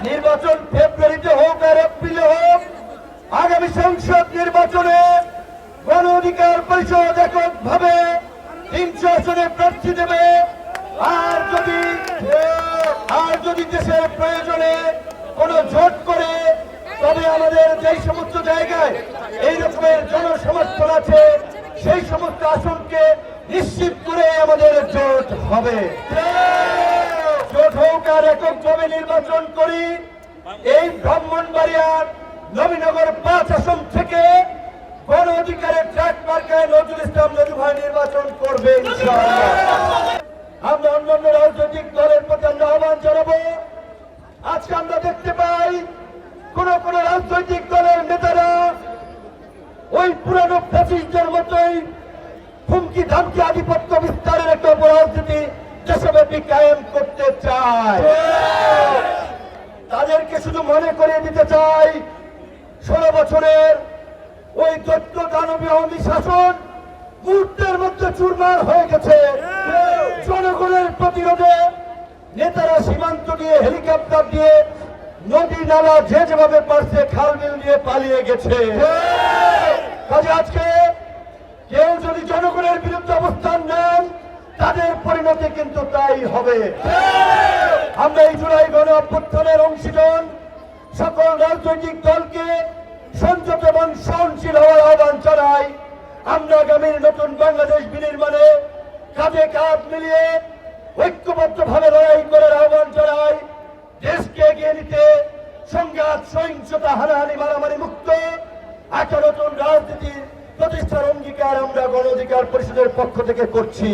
নির্বাচন ফেব্রুয়ারিতে হোক আর এপ্রিলে হোক, আগামী সংসদ নির্বাচনে গণ অধিকার পরিষদ এককভাবে 300 আসনে প্রার্থী দেবে। আর যদি দেশের প্রয়োজনে কোন জোট করে, তবে আমাদের যেই সমস্ত জায়গায় এই রকমের জনসমর্থন আছে সেই সমস্ত আসনকে নিশ্চিত করে আমাদের জোট হবে। জোট হোক আর এককভাবে নির্বাচন করি। এই ব্রাহ্মণবাড়িয়ার নবীনগর 5 আসন থেকে গণ অধিকারের ট্রাক মার্কায় নজরুল ইসলাম নজরুল ভাই নির্বাচন করবে ইনশাআল্লাহ। আমরা অন্যান্য রাজনৈতিক দলের প্রতি আমরা আহ্বান জানাবো। আজকে আমরা দেখতে পাই কোন কোন রাজনৈতিক দলের নেতারা ওই পুরানো ফ্যাসিস্টদের মতোই হুমকি ধামকি আধিপত্য বিস্তারের একটা রাজনীতি দেশব্যাপী কায়েম করতে চায়। তাদেরকে শুধু মনে করিয়ে দিতে চাই, 16 বছরের ওই দৈত্য দানবীয় আওয়ামী শাসন মুহূর্তের মধ্যে চুরমার হয়ে গেছে। জনগণের প্রতিরোধে নেতারা সীমান্ত দিয়ে, হেলিকপ্টার দিয়ে, নদী নালা যেভাবে পারছে খাল বিল দিয়ে পালিয়ে গেছে। কাজে আজকে কেউ যদি জনগণের বিরুদ্ধে অবস্থান নেন, তাদের পরিণতি কিন্তু তাই হবে। আমরা এই জুলাই গণ অভ্যুত্থানের অংশীজন সকল রাজনৈতিক দলকে সংযত এবং সহনশীল হওয়ার আহ্বান জানাই। আমরা আগামীর নতুন বাংলাদেশ বিনির্মাণে কাঁধে কাঁধ মিলিয়ে ঐক্যবদ্ধভাবে লড়াই করার আহ্বান জানাই। দেশকে এগিয়ে নিতে সংঘাত, সহিংসতা, হানাহানি, মারামারি মুক্ত একটা নতুন রাজনীতির প্রতিষ্ঠার অঙ্গীকার আমরা গণ অধিকার পরিষদের পক্ষ থেকে করছি।